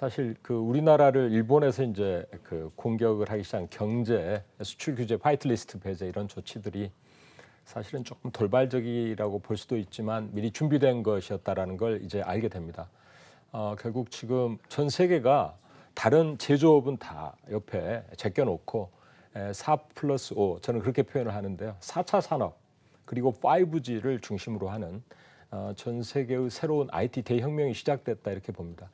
사실 그 우리나라를 일본에서 이제 그 공격을 하기 시작한 경제, 수출 규제, 화이트리스트 배제 이런 조치들이 사실은 조금 돌발적이라고 볼 수도 있지만 미리 준비된 것이었다라는 걸 이제 알게 됩니다. 결국 지금 전 세계가 다른 제조업은 다 옆에 제껴놓고 4+5 저는 그렇게 표현을 하는데요. 4차 산업 그리고 5G를 중심으로 하는 전 세계의 새로운 IT 대혁명이 시작됐다 이렇게 봅니다.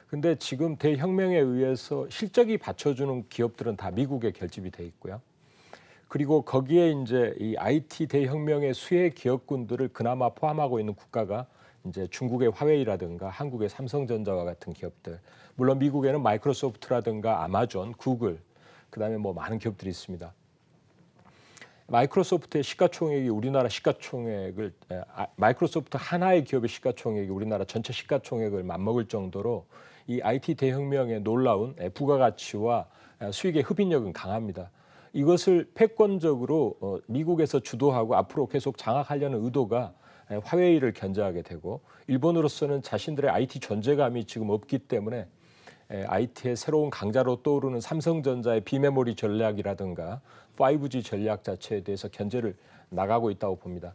근데 지금 대혁명에 의해서 실적이 받쳐주는 기업들은 다 미국에 결집이 돼 있고요. 그리고 거기에 이제 이 IT 대혁명의 수혜 기업군들을 그나마 포함하고 있는 국가가 이제 중국의 화웨이라든가 한국의 삼성전자와 같은 기업들, 물론 미국에는 마이크로소프트라든가 아마존, 구글, 그다음에 뭐 많은 기업들이 있습니다. 마이크로소프트의 시가총액이 우리나라 시가총액을 마이크로소프트 하나의 기업의 시가총액이 우리나라 전체 시가총액을 맞먹을 정도로 이 IT 대혁명의 놀라운 부가가치와 수익의 흡인력은 강합니다. 이것을 패권적으로 미국에서 주도하고 앞으로 계속 장악하려는 의도가 화웨이를 견제하게 되고 일본으로서는 자신들의 IT 존재감이 지금 없기 때문에 IT의 새로운 강자로 떠오르는 삼성전자의 비메모리 전략이라든가 5G 전략 자체에 대해서 견제를 나가고 있다고 봅니다.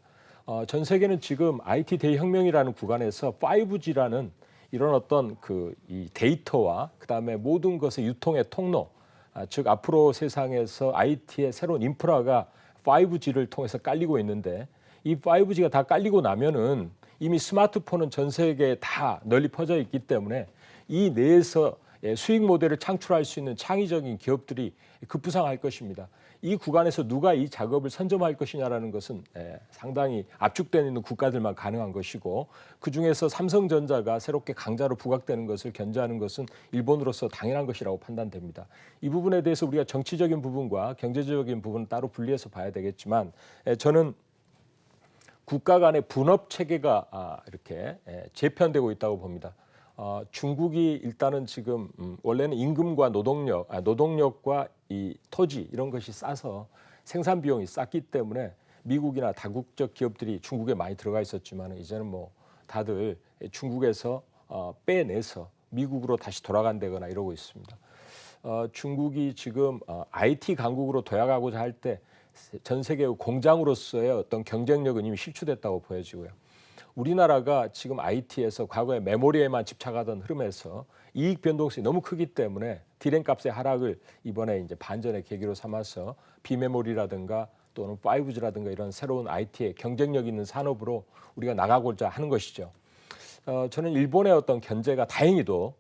전 세계는 지금 IT 대혁명이라는 구간에서 5G라는 이런 어떤 이 데이터와 그다음에 모든 것의 유통의 통로, 즉 앞으로 세상에서 IT의 새로운 인프라가 5G를 통해서 깔리고 있는데 이 5G가 다 깔리고 나면은 이미 스마트폰은 전 세계에 다 널리 퍼져 있기 때문에 이 내에서 수익 모델을 창출할 수 있는 창의적인 기업들이 급부상할 것입니다. 이 구간에서 누가 이 작업을 선점할 것이냐라는 것은 상당히 압축되어 있는 국가들만 가능한 것이고 그중에서 삼성전자가 새롭게 강자로 부각되는 것을 견제하는 것은 일본으로서 당연한 것이라고 판단됩니다. 이 부분에 대해서 우리가 정치적인 부분과 경제적인 부분은 따로 분리해서 봐야 되겠지만 저는 국가 간의 분업 체계가 이렇게 재편되고 있다고 봅니다. 중국이 일단은 지금 원래는 임금과 노동력과 이 토지 이런 것이 싸서 생산 비용이 쌌기 때문에 미국이나 다국적 기업들이 중국에 많이 들어가 있었지만 이제는 뭐 다들 중국에서 빼내서 미국으로 다시 돌아간다거나 이러고 있습니다. 중국이 지금 IT 강국으로 도약하고자 할 때 전 세계의 공장으로서의 어떤 경쟁력은 이미 실추됐다고 보여지고요. 우리나라가 지금 IT에서 과거에 메모리에만 집착하던 흐름에서 이익 변동성이 너무 크기 때문에 디램 값의 하락을 이번에 이제 반전의 계기로 삼아서 비메모리라든가 또는 5G라든가 이런 새로운 IT의 경쟁력 있는 산업으로 우리가 나가고자 하는 것이죠. 저는 일본의 어떤 견제가 다행히도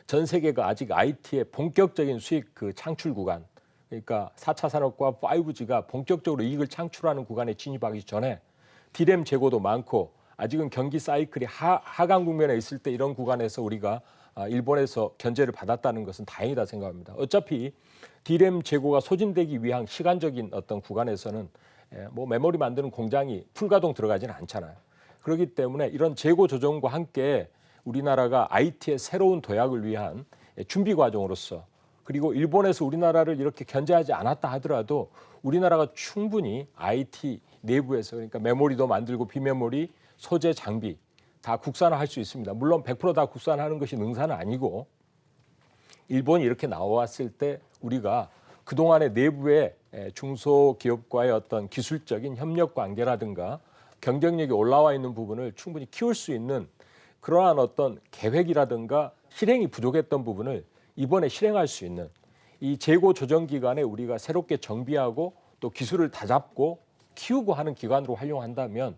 전 세계가 아직 IT의 본격적인 수익 창출 구간, 그러니까 4차 산업과 5G가 본격적으로 이익을 창출하는 구간에 진입하기 전에 디램 재고도 많고 아직은 경기 사이클이 하강 국면에 있을 때 이런 구간에서 우리가 일본에서 견제를 받았다는 것은 다행이다 생각합니다. 어차피 디램 재고가 소진되기 위한 시간적인 어떤 구간에서는 뭐 메모리 만드는 공장이 풀가동 들어가지는 않잖아요. 그렇기 때문에 이런 재고 조정과 함께 우리나라가 IT의 새로운 도약을 위한 준비 과정으로서 그리고 일본에서 우리나라를 이렇게 견제하지 않았다 하더라도 우리나라가 충분히 IT 내부에서 그러니까 메모리도 만들고 비메모리, 소재, 장비 다 국산화할 수 있습니다. 물론 100%다 국산화하는 것이 능사는 아니고 일본이 이렇게 나왔을 때 우리가 그동안의 내부의 중소기업과의 어떤 기술적인 협력 관계라든가 경쟁력이 올라와 있는 부분을 충분히 키울 수 있는 그러한 어떤 계획이라든가 실행이 부족했던 부분을 이번에 실행할 수 있는 이 재고 조정 기간에 우리가 새롭게 정비하고 또 기술을 다잡고 키우고 하는 기관으로 활용한다면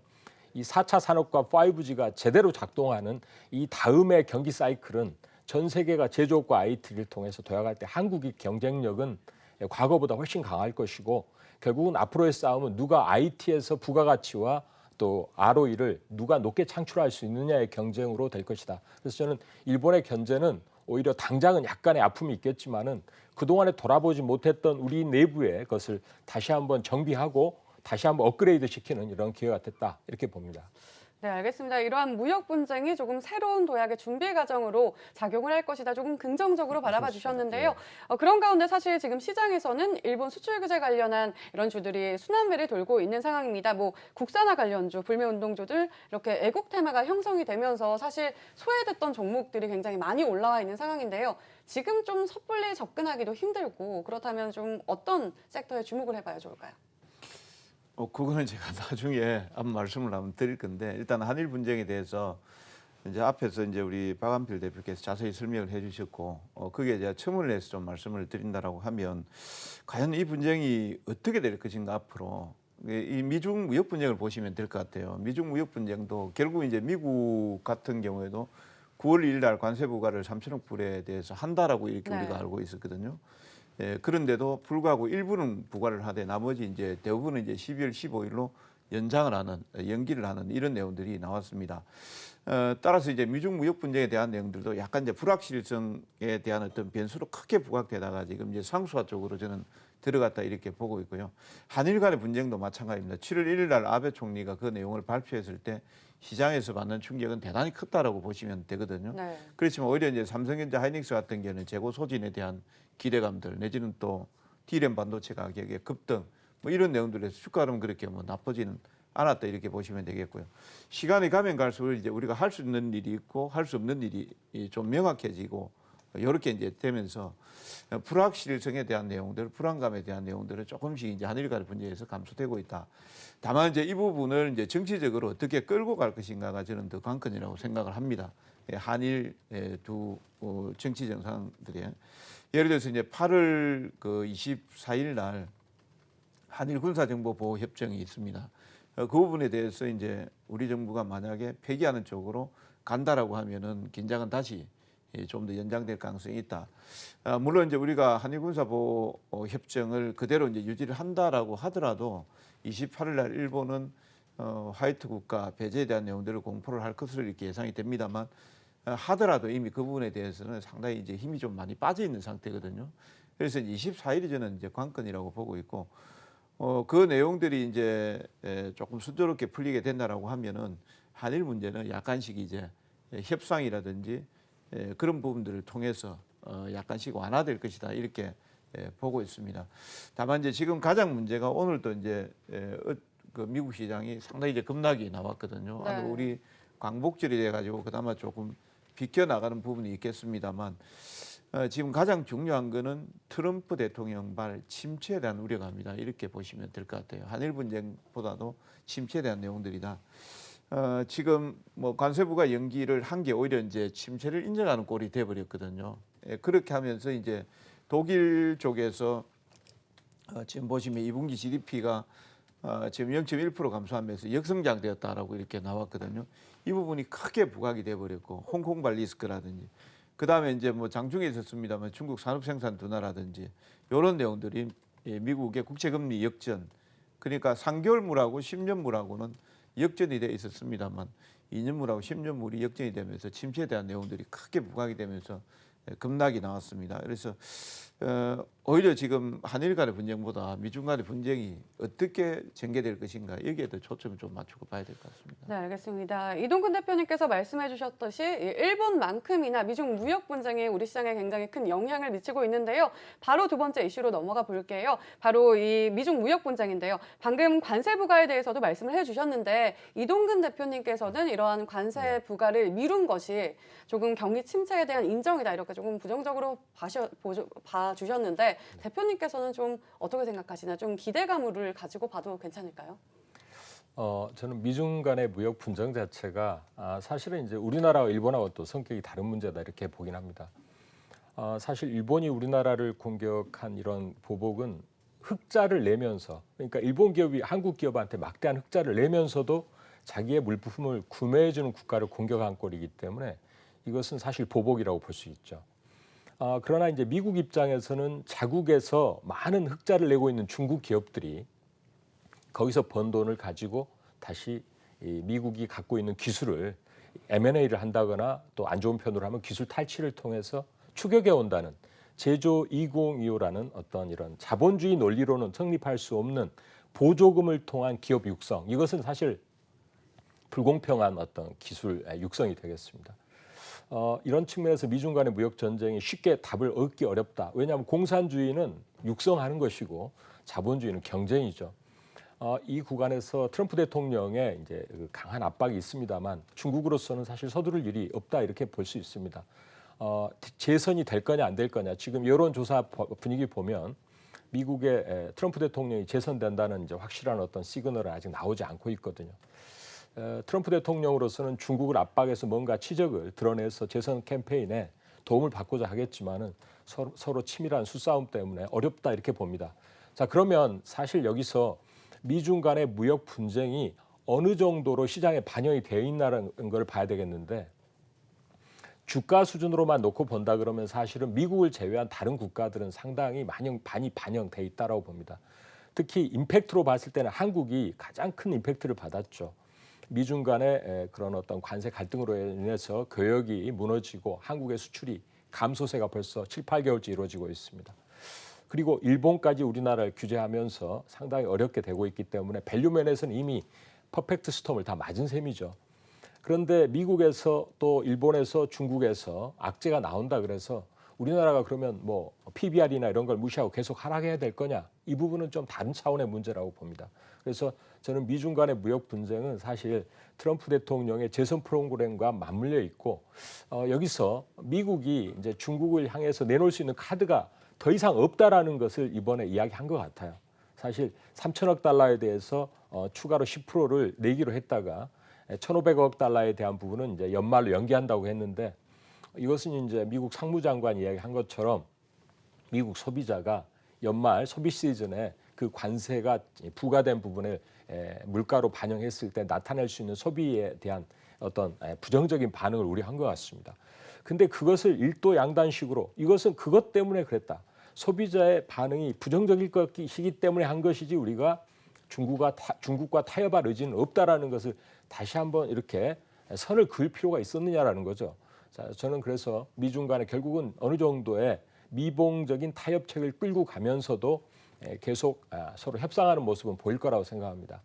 이 4차 산업과 5G가 제대로 작동하는 이 다음의 경기 사이클은 전 세계가 제조업과 IT를 통해서 도약할 때 한국의 경쟁력은 과거보다 훨씬 강할 것이고 결국은 앞으로의 싸움은 누가 IT에서 부가가치와 또 ROE를 누가 높게 창출할 수 있느냐의 경쟁으로 될 것이다. 그래서 저는 일본의 견제는 오히려 당장은 약간의 아픔이 있겠지만은 그동안에 돌아보지 못했던 우리 내부의 것을 다시 한번 정비하고 다시 한번 업그레이드 시키는 이런 기회가 됐다 이렇게 봅니다. 네, 알겠습니다. 이러한 무역 분쟁이 조금 새로운 도약의 준비 과정으로 작용을 할 것이다. 조금 긍정적으로 바라봐 그렇습니다. 주셨는데요. 예. 그런 가운데 사실 지금 시장에서는 일본 수출 규제 관련한 이런 주들이 순환매를 돌고 있는 상황입니다. 뭐 국산화 관련주, 불매운동주들 이렇게 애국 테마가 형성이 되면서 사실 소외됐던 종목들이 굉장히 많이 올라와 있는 상황인데요. 지금 좀 섣불리 접근하기도 힘들고 그렇다면 좀 어떤 섹터에 주목을 해봐야 좋을까요? 그거는 제가 나중에 한번 말씀을 한번 드릴 건데 일단 한일 분쟁에 대해서 이제 앞에서 이제 우리 박한필 대표께서 자세히 설명을 해주셨고 그게 제가 첨언을 해서 좀 말씀을 드린다라고 하면 과연 이 분쟁이 어떻게 될 것인가 앞으로 이 미중 무역 분쟁을 보시면 될 것 같아요. 미중 무역 분쟁도 결국 이제 미국 같은 경우에도 9월 1일 날 관세 부과를 3천억 불에 대해서 한다라고 이렇게 네. 우리가 알고 있었거든요. 예, 그런데도 불구하고 일부는 부과를 하되 나머지 이제 대부분은 이제 12월 15일로 연장을 하는 연기를 하는 이런 내용들이 나왔습니다. 따라서 이제 미중 무역 분쟁에 대한 내용들도 약간 이제 불확실성에 대한 어떤 변수로 크게 부각되다가 지금 이제 상수화 쪽으로 저는 들어갔다 이렇게 보고 있고요. 한일 간의 분쟁도 마찬가지입니다. 7월 1일 날 아베 총리가 그 내용을 발표했을 때 시장에서 받는 충격은 대단히 컸다라고 보시면 되거든요. 네. 그렇지만 오히려 이제 삼성전자 하이닉스 같은 경우는 재고 소진에 대한 기대감들 내지는 또 D램 반도체 가격의 급등 뭐 이런 내용들에서 주가는 그렇게 뭐 나쁘지는 않았다 이렇게 보시면 되겠고요. 시간이 가면 갈수록 이제 우리가 할 수 있는 일이 있고 할 수 없는 일이 좀 명확해지고 이렇게 이제 되면서 불확실성에 대한 내용들, 불안감에 대한 내용들은 조금씩 이제 한일 간의 분쟁에서 감소되고 있다. 다만 이제 이 부분을 이제 정치적으로 어떻게 끌고 갈 것인가가 저는 더 관건이라고 생각을 합니다. 한일 두 정치 정상들이 예를 들어서 이제 8월 그 24일 날 한일 군사정보보호 협정이 있습니다. 그 부분에 대해서 이제 우리 정부가 만약에 폐기하는 쪽으로 간다라고 하면은 긴장은 다시 좀 더 연장될 가능성이 있다. 물론 이제 우리가 한일 군사보호 협정을 그대로 이제 유지를 한다라고 하더라도 28일 날 일본은 화이트 국가 배제에 대한 내용들을 공포를 할 것으로 이렇게 예상이 됩니다만 하더라도 이미 그 부분에 대해서는 상당히 이제 힘이 좀 많이 빠져 있는 상태거든요. 그래서 24일이 저는 이제 관건이라고 보고 있고 그 내용들이 이제 조금 순조롭게 풀리게 된다라고 하면은 한일 문제는 약간씩 이제 협상이라든지 그런 부분들을 통해서 약간씩 완화될 것이다 이렇게 보고 있습니다. 다만 이제 지금 가장 문제가 오늘도 이제 그 미국 시장이 상당히 이제 급락이 나왔거든요. 네. 우리 광복절이 돼가지고 그나마 조금 비껴 나가는 부분이 있겠습니다만 지금 가장 중요한 거는 트럼프 대통령발 침체에 대한 우려가 합니다. 이렇게 보시면 될 것 같아요. 한일 분쟁보다도 침체에 대한 내용들이다. 지금 뭐 관세부가 연기를 한 게 오히려 이제 침체를 인정하는 꼴이 돼버렸거든요. 그렇게 하면서 이제 독일 쪽에서 지금 보시면 2분기 GDP가 지금 0.1% 감소하면서 역성장되었다라고 이렇게 나왔거든요. 이 부분이 크게 부각이 돼버렸고 홍콩발 리스크라든지 그 다음에 이제 뭐 장중에 있었습니다만 중국 산업생산 둔화라든지 이런 내용들이 미국의 국채금리 역전 그러니까 3개월물하고 10년물하고는 역전이 돼 있었습니다만 2년물하고 10년물이 역전이 되면서 침체에 대한 내용들이 크게 부각이 되면서 급락이 나왔습니다. 그래서 오히려 지금 한일 간의 분쟁보다 미중 간의 분쟁이 어떻게 전개될 것인가 여기에 더 초점을 좀 맞추고 봐야 될 것 같습니다. 네, 알겠습니다. 이동근 대표님께서 말씀해 주셨듯이 일본만큼이나 미중 무역 분쟁이 우리 시장에 굉장히 큰 영향을 미치고 있는데요. 바로 두 번째 이슈로 넘어가 볼게요. 바로 이 미중 무역 분쟁인데요. 방금 관세 부과에 대해서도 말씀을 해 주셨는데 이동근 대표님께서는 이러한 관세 부과를 미룬 것이 조금 경기 침체에 대한 인정이다 이렇게 조금 부정적으로 봐주셨는데 대표님께서는 좀 어떻게 생각하시나 좀 기대감을 가지고 봐도 괜찮을까요? 저는 미중 간의 무역 분쟁 자체가 사실은 이제 우리나라와 일본하고 또 성격이 다른 문제다 이렇게 보긴 합니다. 사실 일본이 우리나라를 공격한 이런 보복은 흑자를 내면서 그러니까 일본 기업이 한국 기업한테 막대한 흑자를 내면서도 자기의 물품을 구매해주는 국가를 공격한 꼴이기 때문에 이것은 사실 보복이라고 볼 수 있죠. 그러나 이제 미국 입장에서는 자국에서 많은 흑자를 내고 있는 중국 기업들이 거기서 번 돈을 가지고 다시 이 미국이 갖고 있는 기술을 M&A를 한다거나 또 안 좋은 편으로 하면 기술 탈취를 통해서 추격해 온다는 제조 2025라는 어떤 이런 자본주의 논리로는 성립할 수 없는 보조금을 통한 기업 육성 이것은 사실 불공평한 어떤 기술 육성이 되겠습니다. 이런 측면에서 미중 간의 무역 전쟁이 쉽게 답을 얻기 어렵다. 왜냐하면 공산주의는 육성하는 것이고 자본주의는 경쟁이죠. 이 구간에서 트럼프 대통령의 이제 강한 압박이 있습니다만 중국으로서는 사실 서두를 일이 없다 이렇게 볼 수 있습니다. 재선이 될 거냐 안 될 거냐 지금 여론조사 분위기 보면 미국의 트럼프 대통령이 재선된다는 이제 확실한 어떤 시그널은 아직 나오지 않고 있거든요. 트럼프 대통령으로서는 중국을 압박해서 뭔가 치적을 드러내서 재선 캠페인에 도움을 받고자 하겠지만은 서로 치밀한 수싸움 때문에 어렵다 이렇게 봅니다. 자, 그러면 사실 여기서 미중 간의 무역 분쟁이 어느 정도로 시장에 반영이 되어 있나라는 걸 봐야 되겠는데 주가 수준으로만 놓고 본다 그러면 사실은 미국을 제외한 다른 국가들은 상당히 많이 반영돼 있다라고 봅니다. 특히 임팩트로 봤을 때는 한국이 가장 큰 임팩트를 받았죠. 미중 간의 그런 어떤 관세 갈등으로 인해서 교역이 무너지고 한국의 수출이 감소세가 벌써 7, 8개월째 이루어지고 있습니다. 그리고 일본까지 우리나라를 규제하면서 상당히 어렵게 되고 있기 때문에 밸류 면에서는 이미 퍼펙트 스톰을 다 맞은 셈이죠. 그런데 미국에서 또 일본에서 중국에서 악재가 나온다 그래서 우리나라가 그러면 뭐 PBR이나 이런 걸 무시하고 계속 하락해야 될 거냐? 이 부분은 좀 다른 차원의 문제라고 봅니다. 그래서 저는 미중 간의 무역 분쟁은 사실 트럼프 대통령의 재선 프로그램과 맞물려 있고 여기서 미국이 이제 중국을 향해서 내놓을 수 있는 카드가 더 이상 없다라는 것을 이번에 이야기한 것 같아요. 사실 3천억 달러에 대해서 추가로 10%를 내기로 했다가 1,500억 달러에 대한 부분은 이제 연말로 연기한다고 했는데 이것은 이제 미국 상무장관이 이야기한 것처럼 미국 소비자가 연말 소비 시즌에 그 관세가 부과된 부분을 물가로 반영했을 때 나타낼 수 있는 소비에 대한 어떤 부정적인 반응을 우려한 것 같습니다. 근데 그것을 일도 양단식으로 이것은 그것 때문에 그랬다. 소비자의 반응이 부정적일 것이기 때문에 한 것이지 우리가 중국과 타협할 의지는 없다라는 것을 다시 한번 이렇게 선을 그을 필요가 있었느냐라는 거죠. 자, 저는 그래서 미중 간에 결국은 어느 정도의 미봉적인 타협책을 끌고 가면서도 계속 서로 협상하는 모습은 보일 거라고 생각합니다.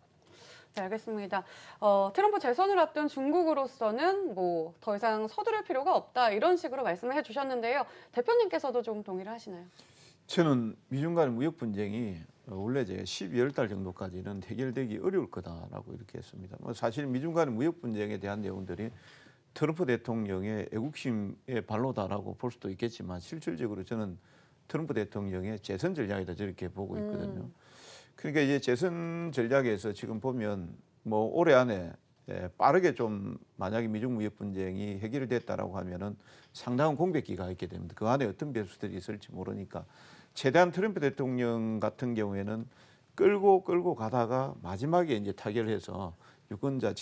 네, 알겠습니다. 트럼프 재선을 앞둔 중국으로서는 뭐 더 이상 서두를 필요가 없다 이런 식으로 말씀을 해주셨는데요. 대표님께서도 좀 동의를 하시나요? 저는 미중 간의 무역 분쟁이 원래 제가 12월 달 정도까지는 해결되기 어려울 거다라고 이렇게 했습니다. 사실 미중 간의 무역 분쟁에 대한 내용들이 트럼프 대통령의 애국심의 발로다라고 볼 수도 있겠지만 실질적으로 저는 트럼프 대통령의 재선 전략이다 저렇게 보고 있거든요. 그러니까 이제 재선 전략에서 지금 보면 뭐 올해 안에 빠르게 좀 만약에 미중 무역 분쟁이 해결이 됐다라고 하면은 상당한 공백기가 있게 됩니다. 그 안에 어떤 변수들이 있을지 모르니까 최대한 트럼프 대통령 같은 경우에는 끌고 가다가 마지막에 이제 타결해서 유권자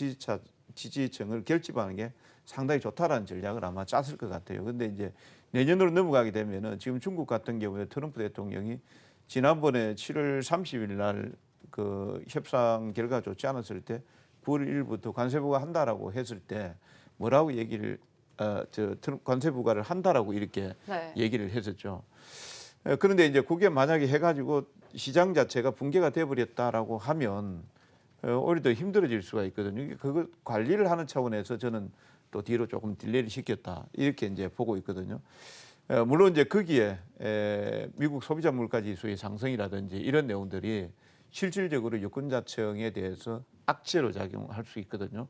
지지층을 결집하는 게 상당히 좋다라는 전략을 아마 짰을 것 같아요. 근데 이제 내년으로 넘어가게 되면은 지금 중국 같은 경우에 트럼프 대통령이 지난번에 7월 30일 날 그 협상 결과가 좋지 않았을 때 9월 1일부터 관세 부과한다라고 했을 때 뭐라고 얘기를 관세 부과를 한다라고 이렇게 네. 얘기를 했었죠. 그런데 이제 그게 만약에 해가지고 시장 자체가 붕괴가 돼버렸다라고 하면 오히려 더 힘들어질 수가 있거든요. 그거 관리를 하는 차원에서 저는 또 뒤로 조금 딜레이를 시켰다 이렇게 이제 보고 있거든요. 물론 이제 거기에 미국 소비자 물가 지수의 상승이라든지 이런 내용들이 실질적으로 유권자층에 대해서 악재로 작용할 수 있거든요.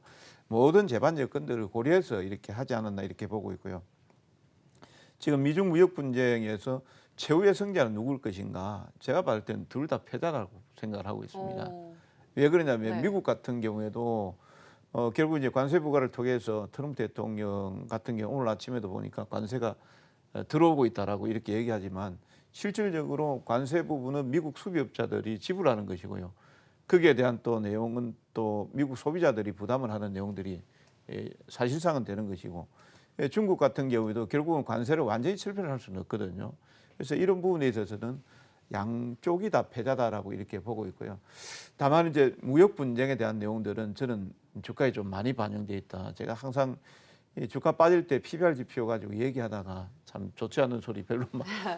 모든 재반 여건들을 고려해서 이렇게 하지 않았나 이렇게 보고 있고요. 지금 미중 무역 분쟁에서 최후의 승자는 누굴 것인가? 제가 봤을 때는 둘 다 패자라고 생각을 하고 있습니다. 왜 그러냐면 네. 미국 같은 경우에도 결국 이제 관세 부과를 통해서 트럼프 대통령 같은 경우 오늘 아침에도 보니까 관세가 들어오고 있다라고 이렇게 얘기하지만 실질적으로 관세 부분은 미국 수비업자들이 지불하는 것이고요. 거기에 대한 또 내용은 또 미국 소비자들이 부담을 하는 내용들이 사실상은 되는 것이고 중국 같은 경우에도 결국은 관세를 완전히 철폐를 할 수는 없거든요. 그래서 이런 부분에 있어서는 양쪽이 다 패자다라고 이렇게 보고 있고요. 다만 이제 무역 분쟁에 대한 내용들은 저는 주가에 좀 많이 반영돼 있다. 제가 항상 이 주가 빠질 때 PBR 지표 가지고 얘기하다가 참 좋지 않은 소리 별로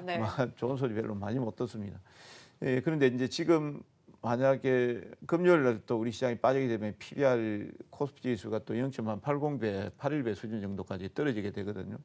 네. 좋은 소리 별로 많이 못 듣습니다. 그런데 이제 지금 만약에 금요일 날 또 우리 시장이 빠지게 되면 PBR 코스피 지수가 또 0.80배, 81배 수준 정도까지 떨어지게 되거든요.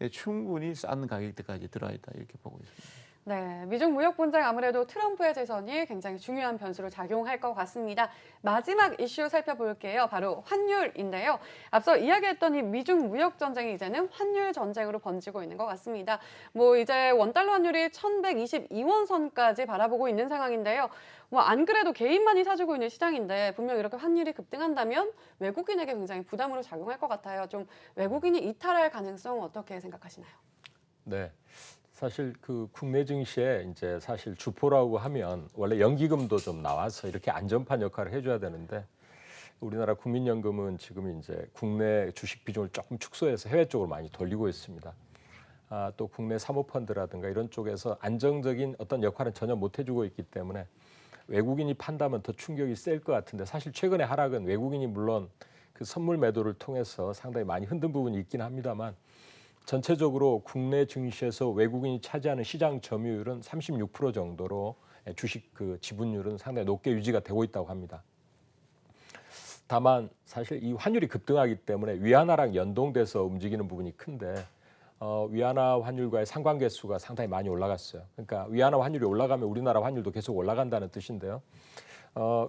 예, 충분히 싼 가격대까지 들어와 있다 이렇게 보고 있습니다. 네, 미중 무역 분쟁 아무래도 트럼프의 재선이 굉장히 중요한 변수로 작용할 것 같습니다. 마지막 이슈 살펴볼게요. 바로 환율인데요. 앞서 이야기했던 이 미중 무역 전쟁이 이제는 환율 전쟁으로 번지고 있는 것 같습니다. 뭐 이제 원달러 환율이 1,122원 선까지 바라보고 있는 상황인데요. 뭐 안 그래도 개인만이 사주고 있는 시장인데 분명 이렇게 환율이 급등한다면 외국인에게 굉장히 부담으로 작용할 것 같아요. 좀 외국인이 이탈할 가능성 어떻게 생각하시나요? 네. 사실 그 국내 증시에 이제 사실 주포라고 하면 원래 연기금도 좀 나와서 이렇게 안전판 역할을 해줘야 되는데 우리나라 국민연금은 지금 이제 국내 주식 비중을 조금 축소해서 해외 쪽으로 많이 돌리고 있습니다. 또 국내 사모펀드라든가 이런 쪽에서 안정적인 어떤 역할은 전혀 못 해주고 있기 때문에 외국인이 판다면 더 충격이 셀 것 같은데 사실 최근의 하락은 외국인이 물론 그 선물 매도를 통해서 상당히 많이 흔든 부분이 있긴 합니다만 전체적으로 국내 증시에서 외국인이 차지하는 시장 점유율은 36% 정도로 주식 그 지분율은 상당히 높게 유지가 되고 있다고 합니다. 다만 사실 이 환율이 급등하기 때문에 위안화랑 연동돼서 움직이는 부분이 큰데 위안화 환율과의 상관계수가 상당히 많이 올라갔어요. 그러니까 위안화 환율이 올라가면 우리나라 환율도 계속 올라간다는 뜻인데요.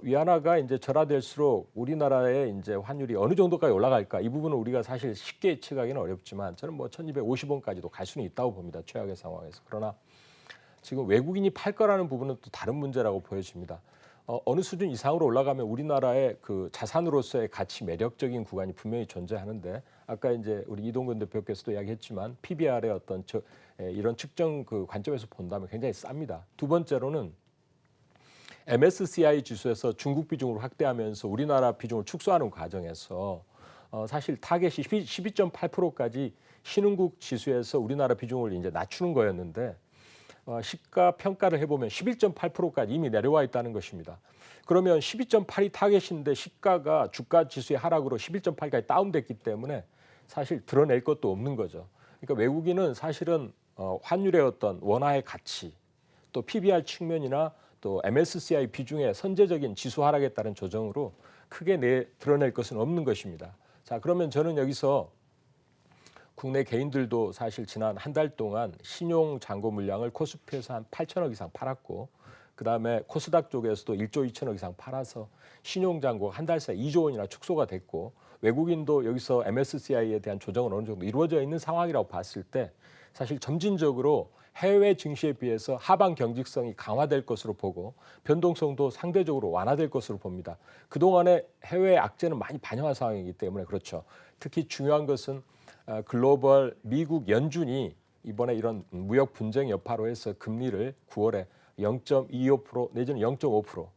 위안화가 이제 절하될수록 우리나라의 이제 환율이 어느 정도까지 올라갈까 이 부분은 우리가 사실 쉽게 예측하기는 어렵지만 저는 뭐 1,250원까지도 갈 수는 있다고 봅니다. 최악의 상황에서. 그러나 지금 외국인이 팔 거라는 부분은 또 다른 문제라고 보여집니다. 어느 수준 이상으로 올라가면 우리나라의 그 자산으로서의 가치 매력적인 구간이 분명히 존재하는데 아까 이제 우리 이동근 대표께서도 이야기했지만 PBR의 어떤 이런 측정 그 관점에서 본다면 굉장히 쌉니다. 두 번째로는 MSCI 지수에서 중국 비중을 확대하면서 우리나라 비중을 축소하는 과정에서 사실 타겟이 12.8%까지 신흥국 지수에서 우리나라 비중을 이제 낮추는 거였는데 시가 평가를 해보면 11.8%까지 이미 내려와 있다는 것입니다. 그러면 12.8이 타겟인데 시가가 주가 지수의 하락으로 11.8까지 다운됐기 때문에 사실 드러낼 것도 없는 거죠. 그러니까 외국인은 사실은 환율의 어떤 원화의 가치 또 PBR 측면이나 또 MSCI 비중의 선제적인 지수 하락에 따른 조정으로 크게 드러낼 것은 없는 것입니다. 자, 그러면 저는 여기서 국내 개인들도 사실 지난 한 달 동안 신용 잔고 물량을 코스피에서 한 8천억 이상 팔았고 그다음에 코스닥 쪽에서도 1조 2천억 이상 팔아서 신용 잔고가 한 달 사이 2조 원이나 축소가 됐고 외국인도 여기서 MSCI에 대한 조정은 어느 정도 이루어져 있는 상황이라고 봤을 때 사실 점진적으로 해외 증시에 비해서 하방 경직성이 강화될 것으로 보고 변동성도 상대적으로 완화될 것으로 봅니다. 그동안의 해외 악재는 많이 반영한 상황이기 때문에 그렇죠. 특히 중요한 것은 글로벌 미국 연준이 이번에 이런 무역 분쟁 여파로 해서 금리를 9월에 0.25% 내지는 0.5%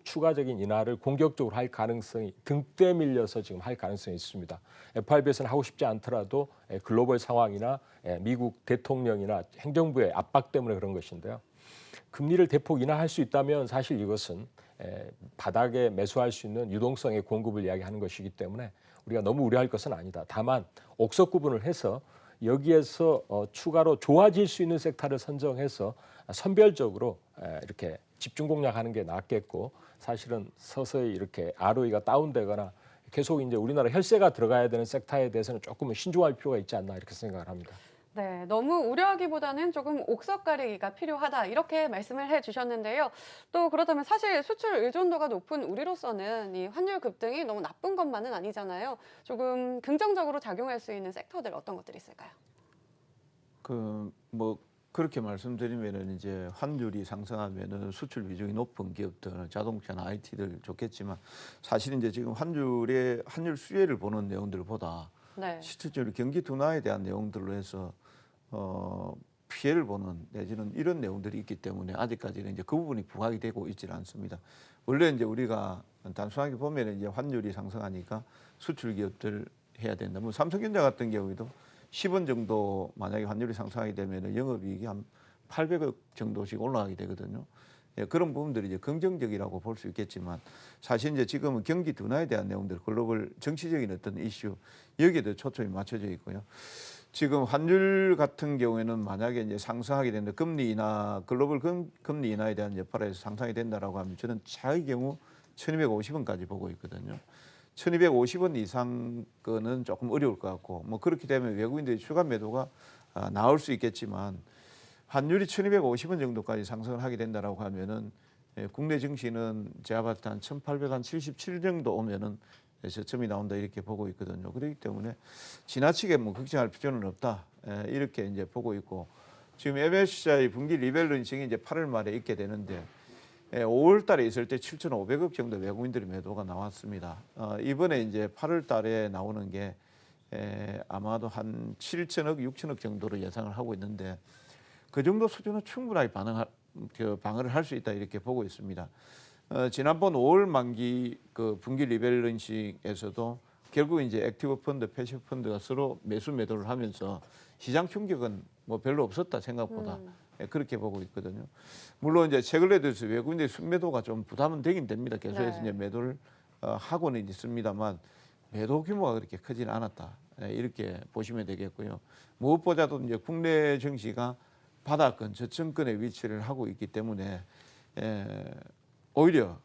추가적인 인하를 공격적으로 할 가능성이 등대 밀려서 지금 할 가능성이 있습니다. FRB에서는 하고 싶지 않더라도 글로벌 상황이나 미국 대통령이나 행정부의 압박 때문에 그런 것인데요. 금리를 대폭 인하할 수 있다면 사실 이것은 바닥에 매수할 수 있는 유동성의 공급을 이야기하는 것이기 때문에 우리가 너무 우려할 것은 아니다. 다만 옥석 구분을 해서 여기에서 추가로 좋아질 수 있는 섹터를 선정해서 선별적으로 이렇게 집중 공략하는 게 낫겠고 사실은 서서히 이렇게 ROE가 다운되거나 계속 이제 우리나라 혈세가 들어가야 되는 섹터에 대해서는 조금은 신중할 필요가 있지 않나 이렇게 생각을 합니다. 네, 너무 우려하기보다는 조금 옥석 가리기가 필요하다 이렇게 말씀을 해주셨는데요. 또 그렇다면 사실 수출 의존도가 높은 우리로서는 이 환율 급등이 너무 나쁜 것만은 아니잖아요. 조금 긍정적으로 작용할 수 있는 섹터들 어떤 것들이 있을까요? 뭐 그렇게 말씀드리면은 이제 환율이 상승하면은 수출 비중이 높은 기업들, 자동차나 IT들 좋겠지만 사실 이제 지금 환율 수혜를 보는 내용들보다 네. 실질적으로 경기 둔화에 대한 내용들로 해서 피해를 보는 내지는 이런 내용들이 있기 때문에 아직까지는 이제 그 부분이 부각이 되고 있지는 않습니다. 원래 이제 우리가 단순하게 보면 이제 환율이 상승하니까 수출 기업들 해야 된다. 뭐 삼성전자 같은 경우에도 10원 정도 만약에 환율이 상승하게 되면 영업이익이 한 800억 정도씩 올라가게 되거든요. 예, 그런 부분들이 이제 긍정적이라고 볼 수 있겠지만 사실 이제 지금은 경기 둔화에 대한 내용들, 글로벌 정치적인 어떤 이슈 여기에도 초점이 맞춰져 있고요. 지금 환율 같은 경우에는 만약에 이제 상승하게 되는데 금리 인하, 글로벌 금리 인하에 대한 여파로 해서 상승이 된다라고 하면 저는 차의 경우 1250원까지 보고 있거든요. 1250원 이상 거는 조금 어려울 것 같고 뭐 그렇게 되면 외국인들의 추가 매도가 나올 수 있겠지만 환율이 1250원 정도까지 상승을 하게 된다라고 하면은 국내 증시는 제가 봤을 때 한 1877 정도 오면은 저점이 나온다 이렇게 보고 있거든요. 그렇기 때문에 지나치게 뭐 걱정할 필요는 없다 이렇게 이제 보고 있고 지금 MSCI 분기 리밸런싱이 이제 8월 말에 있게 되는데 5월 달에 있을 때 7,500억 정도 외국인들의 매도가 나왔습니다. 이번에 이제 8월 달에 나오는 게 아마도 한 7천억, 6천억 정도로 예상을 하고 있는데 그 정도 수준은 충분하게 방어를 할 수 있다 이렇게 보고 있습니다. 지난번 5월 만기 그 분기 리밸런싱에서도 결국 이제 액티브 펀드, 패시브 펀드가 서로 매수 매도를 하면서 시장 충격은 뭐 별로 없었다 생각보다 그렇게 보고 있거든요. 물론 이제 최근에 들어서 외국인들의 순매도가 좀 부담은 되긴 됩니다. 계속해서 이제 매도를 하고는 있습니다만 매도 규모가 그렇게 크지는 않았다 이렇게 보시면 되겠고요. 무엇보다도 이제 국내 증시가 바닥권, 저점권에 위치를 하고 있기 때문에 오히려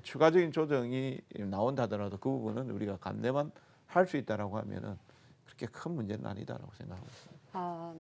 추가적인 조정이 나온다 하더라도 그 부분은 우리가 감내만 할 수 있다라고 하면은 그렇게 큰 문제는 아니다라고 생각하고 있습니다.